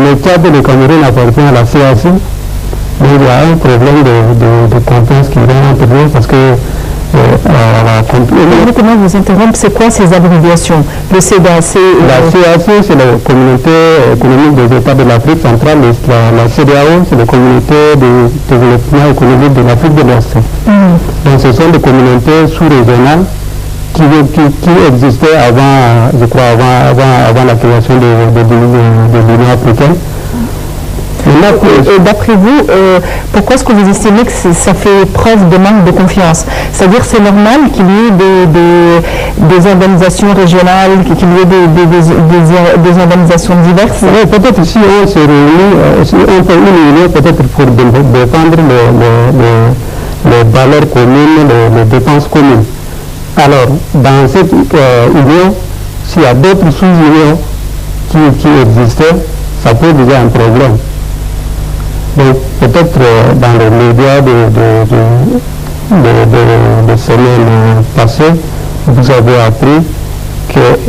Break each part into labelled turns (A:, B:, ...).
A: le Tchad et le Cameroun appartiennent à la CAC. Mais il y a un problème de confiance qui vient entre eux parce que
B: Comment vous interrompre, c'est quoi ces abréviations? Le CEDAC?
A: La CAC, c'est la communauté économique des États de l'Afrique centrale. La CEDEAO, c'est la communauté de développement économique de l'Afrique de l'Ouest. Donc ce sont des communautés sous-régionales qui existaient avant, je crois, avant la création de l'Union africaine.
B: Et d'après vous, pourquoi est-ce que vous estimez que ça fait preuve de manque de confiance? C'est-à-dire c'est normal qu'il y ait des organisations régionales, qu'il y ait des organisations diverses?
A: Oui, peut-être si on se réunit, si on fait une union peut-être pour défendre les valeurs communes, les dépenses communes. Alors, dans cette union, s'il y a d'autres sous-unions qui existaient, ça pose déjà un problème. Donc, peut-être dans les médias de semaines passées, vous avez appris qu'il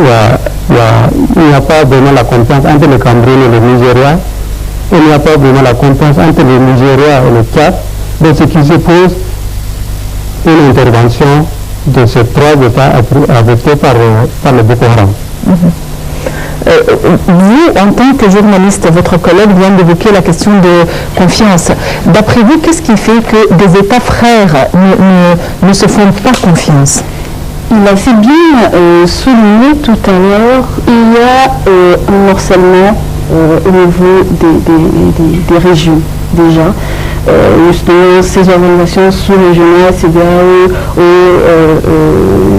A: n'y a pas vraiment la confiance entre le Cameroun et le Nigeria. Il n'y a pas vraiment la confiance entre le Nigeria et le Tchad. Donc, ce qui se pose, une intervention de ces trois États adoptés par le Boko Haram.
B: Vous, en tant que journaliste, votre collègue vient d'évoquer la question de confiance. D'après vous, qu'est-ce qui fait que des États frères ne se font pas confiance?
C: Il a assez bien souligné tout à l'heure, il y a un morcellement au niveau des régions déjà. Justement, ces organisations sous-régionales, CEDEAO,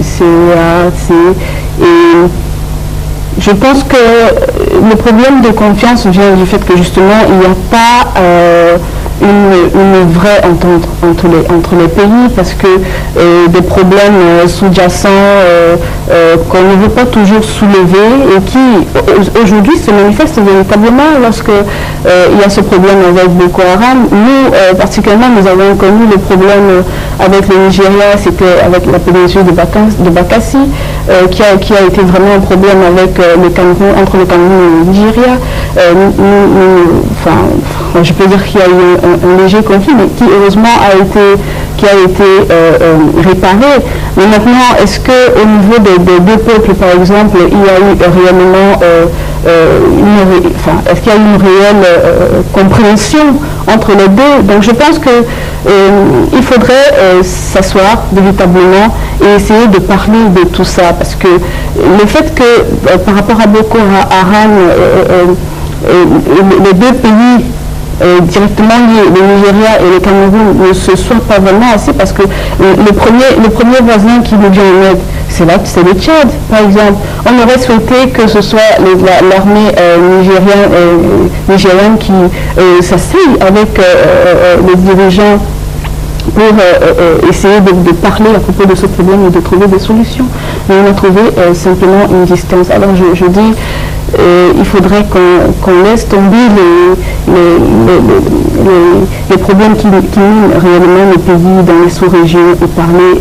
C: CEAC, et je pense que le problème de confiance vient du fait que justement il n'y a pas une vraie entente entre les pays parce que des problèmes sous-jacents qu'on ne veut pas toujours soulever et qui aujourd'hui se manifestent véritablement lorsque il y a ce problème avec Boko Haram. Nous, particulièrement, nous avons connu le problème avec le Nigeria, c'était avec la péninsule de Bakassi, qui a été vraiment un problème avec le Cameroun, entre le Cameroun et le Nigeria. Je peux dire qu'il y a eu un léger conflit, mais qui heureusement a été réparé. Mais maintenant, est-ce qu'au niveau des deux peuples, par exemple, il y a eu réellement est-ce qu'il y a eu une réelle compréhension entre les deux? Donc je pense qu'il faudrait s'asseoir véritablement et essayer de parler de tout ça, parce que le fait que par rapport à Boko Haram, les deux pays directement liés, le Nigeria et le Cameroun, ne se soient pas vraiment assez, parce que le premier voisin qui nous vient en aide, c'est le Tchad, par exemple. On aurait souhaité que ce soit l'armée nigérienne qui s'assied avec les dirigeants pour essayer de parler à propos de ce problème et de trouver des solutions. Mais on a trouvé simplement une distance. Alors je dis, il faudrait qu'on laisse tomber les problèmes qui minent réellement les pays dans les sous-régions et parler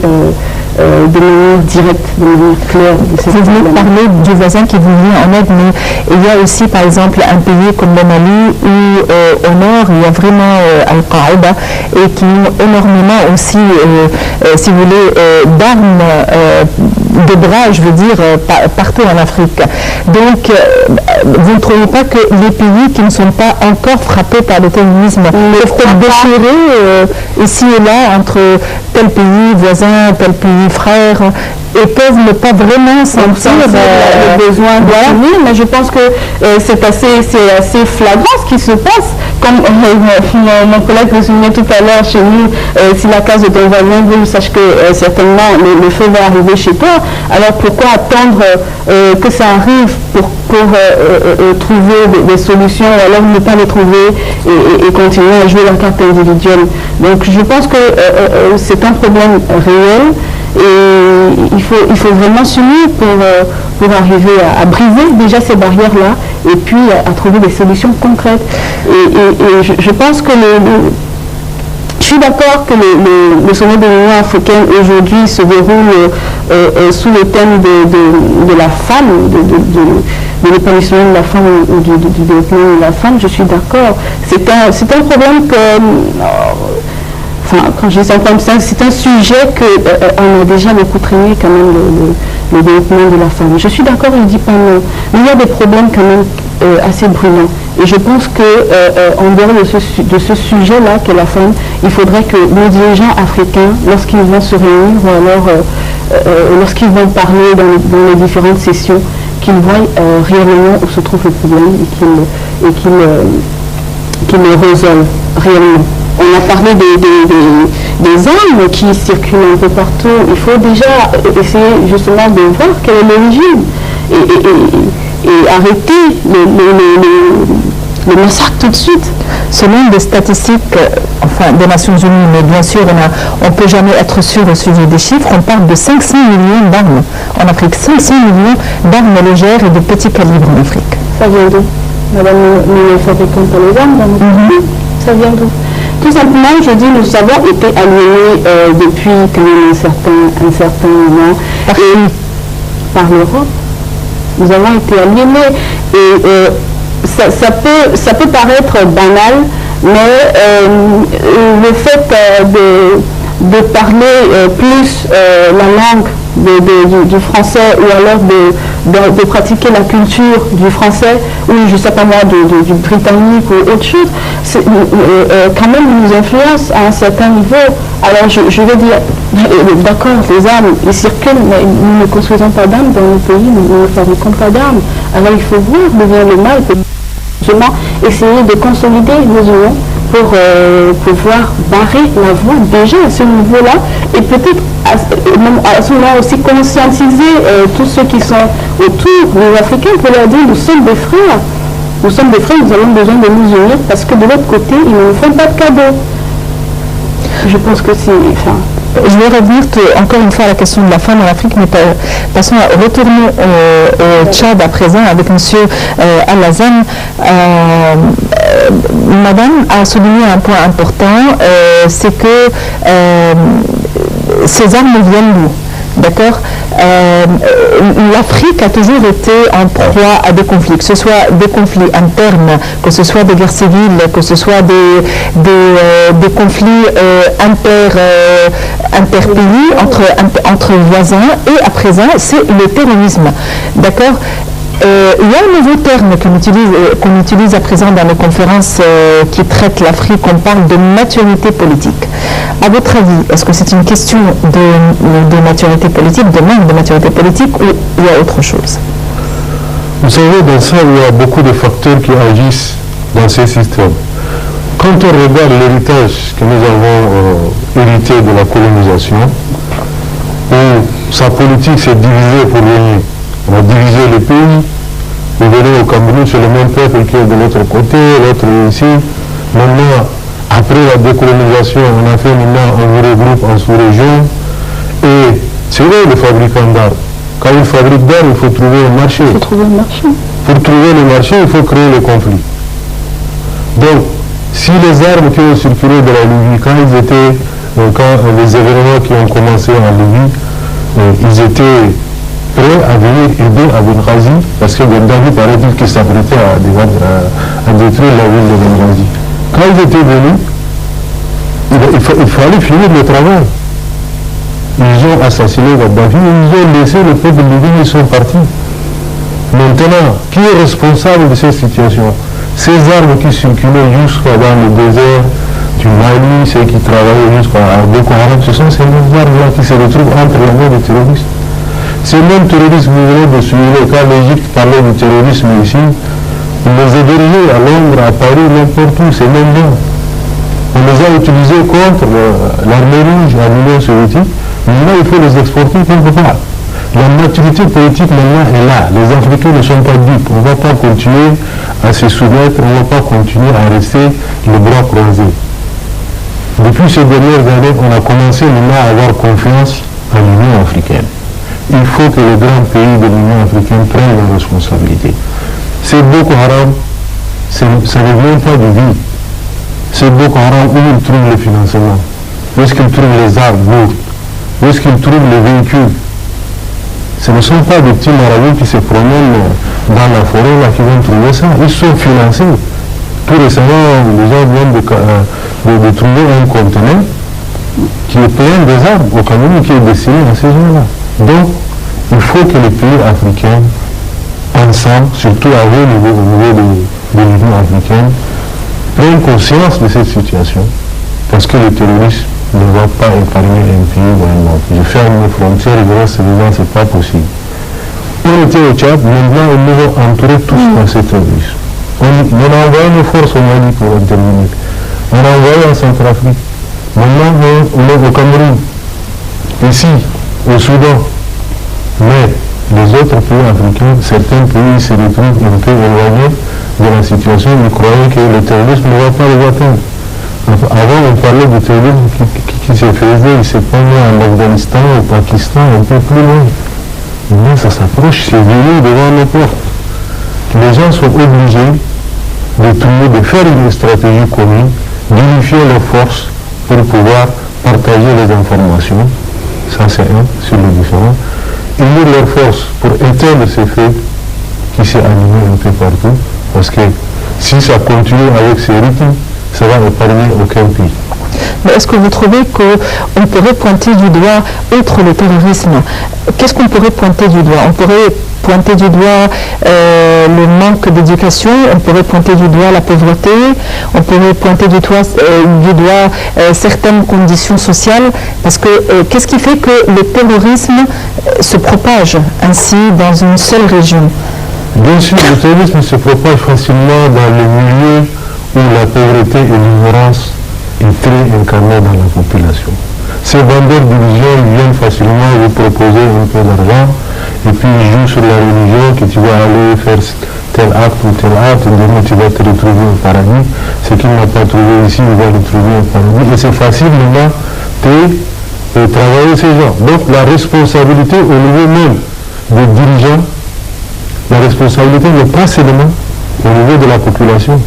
C: de manière directe, de manière claire.
B: Vous venez de parler du voisin qui vous vient en aide, mais il y a aussi par exemple un pays comme le Mali où au nord il y a vraiment Al-Qaïda et qui ont énormément aussi, si vous voulez, d'armes, de bras, je veux dire, partout en Afrique. Donc, vous ne trouvez pas que les pays qui ne sont pas encore frappés par le terrorisme peuvent être déchirés ici et là entre tel pays voisin, tel pays frère, et peuvent ne pas vraiment sentir
C: le besoin de s'unir, mais je pense que c'est assez flagrant ce qui se passe. Comme mon collègue le soulignait tout à l'heure, chez nous, si la case de ton voisin brûle, sache que certainement le feu va arriver chez toi. Alors pourquoi attendre que ça arrive pour trouver des solutions, ou alors ne pas les trouver et continuer à jouer la carte individuelle? Donc je pense que c'est un problème réel. Et il faut vraiment s'unir pour arriver à briser déjà ces barrières-là et puis à trouver des solutions concrètes. Et je pense que je suis d'accord que le sommet de l'Union africaine aujourd'hui se déroule sous le thème de la femme, l'épanouissement de la femme ou du développement de la femme, je suis d'accord. C'est un problème que, quand je dis ça comme ça, c'est un sujet qu'on a déjà beaucoup traîné quand même, le développement de la femme. Je suis d'accord, je ne dis pas non, mais il y a des problèmes quand même assez brûlants. Et je pense qu'en dehors de ce sujet-là, que la femme, il faudrait que nos dirigeants africains, lorsqu'ils vont se réunir, ou alors lorsqu'ils vont parler dans les différentes sessions, qu'ils voient réellement où se trouve le problème et qu'ils le résolvent réellement. On a parlé des armes qui circulent un peu partout. Il faut déjà essayer justement de voir quelle est l'origine et arrêter le massacre tout de suite.
B: Selon des statistiques des Nations Unies, mais bien sûr on ne peut jamais être sûr au sujet des chiffres, on parle de 500 millions d'armes en Afrique, 500 millions d'armes légères et de petits calibres en Afrique.
C: Ça vient d'où? Madame, nous fabriquons pas les armes dans notre pays. Ça vient d'où? Tout simplement, je dis, nous avons été aliénés depuis quand même un certain moment par l'Europe. Nous avons été aliénés et ça peut paraître banal, mais le fait de parler plus la langue du français ou alors de pratiquer la culture du français ou je ne sais pas moi du britannique ou autre chose, quand même nous influence à un certain niveau. Alors je vais dire, d'accord, les armes, ils circulent, mais nous ne construisons pas d'armes dans nos pays, nous ne fabriquons pas d'armes. Alors il faut voir d'où vient le mal, justement essayer de consolider nos unions pour pouvoir barrer la voie déjà à ce niveau-là et peut-être à ce moment aussi conscientiser tous ceux qui sont autour des Africains pour leur dire nous sommes des frères. Nous sommes des frères, nous avons besoin de nous unir parce que de l'autre côté, ils ne nous font pas de cadeaux. Je pense que c'est...
B: Je vais revenir encore une fois à la question de la femme en Afrique, mais passons à retourner au Tchad à présent avec M. Alassane. Madame a souligné un point important, c'est que ces armes viennent d'où? D'accord. L'Afrique a toujours été en proie à des conflits, que ce soit des conflits internes, que ce soit des guerres civiles, que ce soit des conflits interpays, entre voisins, et à présent, c'est le terrorisme. D'accord. Il y a un nouveau terme qu'on utilise à présent dans les conférences qui traitent l'Afrique, on parle de maturité politique. À votre avis, est-ce que c'est une question de maturité politique, de manque de maturité politique, ou il y a autre chose?
D: Vous savez, dans ça, il y a beaucoup de facteurs qui agissent dans ces systèmes. Quand on regarde l'héritage que nous avons hérité de la colonisation, où sa politique s'est divisée pour venir. On a divisé le pays. Vous venez au Cameroun, c'est le même peuple qui est de l'autre côté, l'autre ici. Maintenant, après la décolonisation, on a fait maintenant un vrai groupe en sous-région. Et c'est vrai, le fabricant d'armes. Quand il fabrique d'armes, il faut trouver un marché.
C: Il faut trouver un marché.
D: Pour trouver le marché, il faut créer le conflit. Donc, si les armes qui ont circulé de la Libye, quand les événements qui ont commencé en Libye, ils étaient prêts à venir aider à Benghazi, parce que Benghazi paraît-il qu'ils s'apprêtaient à détruire la ville de Benghazi. Quand ils étaient venus, il fallait finir le travail. Ils ont assassiné Gaddafi, ils ont laissé le peuple libyen, ils sont partis. Maintenant, qui est responsable de cette situation? Ces armes qui circulaient jusqu'à dans le désert du Mali, ceux qui travaillaient jusqu'à Boko Haram, ce sont ces mêmes armes-là qui se retrouvent entre les mains des terroristes. Ces mêmes terroristes, vous venez de souligner, quand l'Égypte parlait du terrorisme ici, ils les a dirigés à Londres, à Paris, n'importe où, ces mêmes gens. On les a utilisés contre l'armée rouge à l'Union soviétique. Maintenant, il faut les exporter quelque part. La maturité politique maintenant est là. Les Africains ne sont pas dupes. On ne va pas continuer à se soumettre, on ne va pas continuer à rester les bras croisés. Depuis ces dernières années, on a commencé maintenant à avoir confiance en l'Union africaine. Il faut que les grands pays de l'Union africaine prennent leurs responsabilités. C'est Boko Haram, ça ne vient pas de vie. C'est Boko Haram où ils trouvent le financement, où est-ce qu'ils trouvent les armes lourdes, où est-ce qu'ils trouvent les véhicules. Ce ne sont pas des petits marabouts qui se promènent dans la forêt là qui vont trouver ça. Ils sont financés. Tout récemment, les gens viennent de trouver un conteneur qui est plein des arbres au Cameroun qui est destiné à ces gens-là. Donc, il faut que les pays africains, ensemble, surtout à haut niveau, au niveau de l'Union africaine, prennent conscience de cette situation. Parce que le terrorisme ne va pas épargner un pays ou un autre. Je ferme les frontières et je reste dedans, c'est pas possible. On était au Tchad, maintenant ils nous ont entourés tous par ces terroristes. On a envoyé nos forces au Mali pour intervenir. On a envoyé en Centrafrique. Maintenant on est au Cameroun. Ici, au Soudan. Mais les autres pays africains, certains pays se retrouvent un peu éloignés de la situation. Ils croyaient que le terrorisme ne va pas les atteindre. Avant, on parlait du terrorisme qui se faisait, il s'est pas mis en Afghanistan, au Pakistan, un peu plus loin. Maintenant, ça s'approche, c'est venu devant nos portes. Les gens sont obligés de faire une stratégie commune, d'unifier leurs forces pour pouvoir partager les informations. Ça, c'est un sur les différents. Unir leurs forces pour éteindre ces feux qui s'est animé un peu partout. Parce que si ça continue avec ces rythmes, ça va épargner aucun pays.
B: Mais est-ce que vous trouvez qu'on pourrait pointer du doigt, outre le terrorisme, qu'est-ce qu'on pourrait pointer du doigt? On pourrait pointer du doigt le manque d'éducation, on pourrait pointer du doigt la pauvreté, on pourrait pointer du doigt certaines conditions sociales, parce que qu'est-ce qui fait que le terrorisme se propage ainsi dans une seule région?
D: Bien sûr, le terrorisme se propage facilement dans les milieux où la pauvreté et l'ignorance est très incarnée dans la population. Ces vendeurs d'illusions viennent facilement vous proposer un peu d'argent et puis ils jouent sur la religion que tu vas aller faire tel acte ou tel acte, et demain tu vas te retrouver au paradis. Ce qu'il n'a pas trouvé ici, il va le trouver au paradis. Et c'est facile maintenant de travailler ces gens. Donc la responsabilité au niveau même des dirigeants, la responsabilité n'est pas seulement au niveau de la population.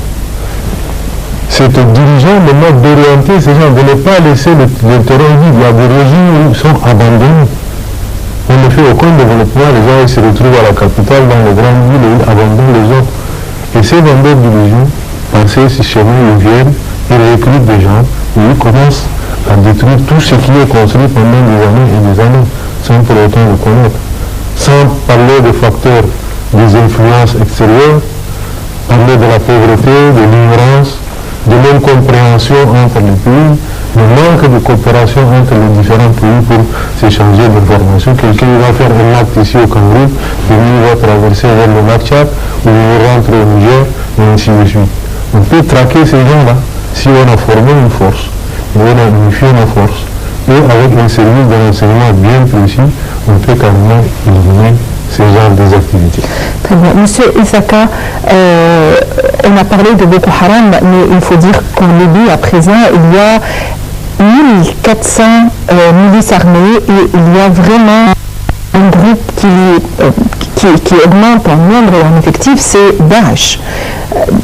D: C'est aux dirigeants maintenant d'orienter ces gens, de ne pas laisser le terrain vide. Il y a des régions où ils sont abandonnés. On ne fait aucun développement, les gens ils se retrouvent à la capitale, dans les grandes villes, et ils abandonnent les autres. Et ces vendeurs d'illusions, pensez si chez nous ils viennent, ils recrutent des gens, et ils commencent à détruire tout ce qui est construit pendant des années et des années, sans pour autant le connaître. Sans parler des facteurs des influences extérieures, parler de la pauvreté, de l'ignorance, de l'incompréhension entre les pays, le manque de coopération entre les différents pays pour s'échanger d'informations. Quelqu'un va faire un acte ici au Cameroun, puis il va traverser vers le lac Tchad, ou il rentre au Niger, et ainsi de suite. On peut traquer ces gens-là si on a formé une force, et on a unifié nos forces, et avec un service de renseignement bien précis, on peut carrément éliminer ces genres des activités.
B: Très bien. Monsieur Isaka, on a parlé de Boko Haram, mais il faut dire qu'en Libye, à présent, il y a 1400 milices armées et il y a vraiment un groupe qui augmente en nombre et en effectif, c'est Daesh.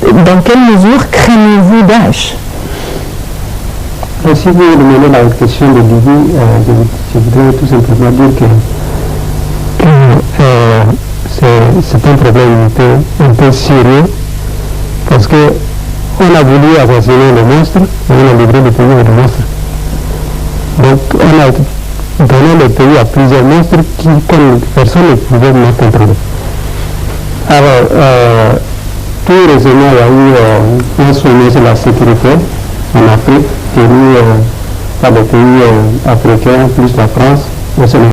B: Dans quelle mesure craignez-vous Daesh?
A: Si vous demandez la question de Libye, je voudrais tout simplement dire que c'est un problème un peu sérieux parce qu'on a voulu assassiner le monstre et on a livré le pays au monstre. Donc on a donné le pays à plusieurs monstres que personne ne pouvait nous contrôler. Alors, tout récemment, il y a eu un sommet sur la sécurité en Afrique tenu par les pays africains plus la France au Sénégal.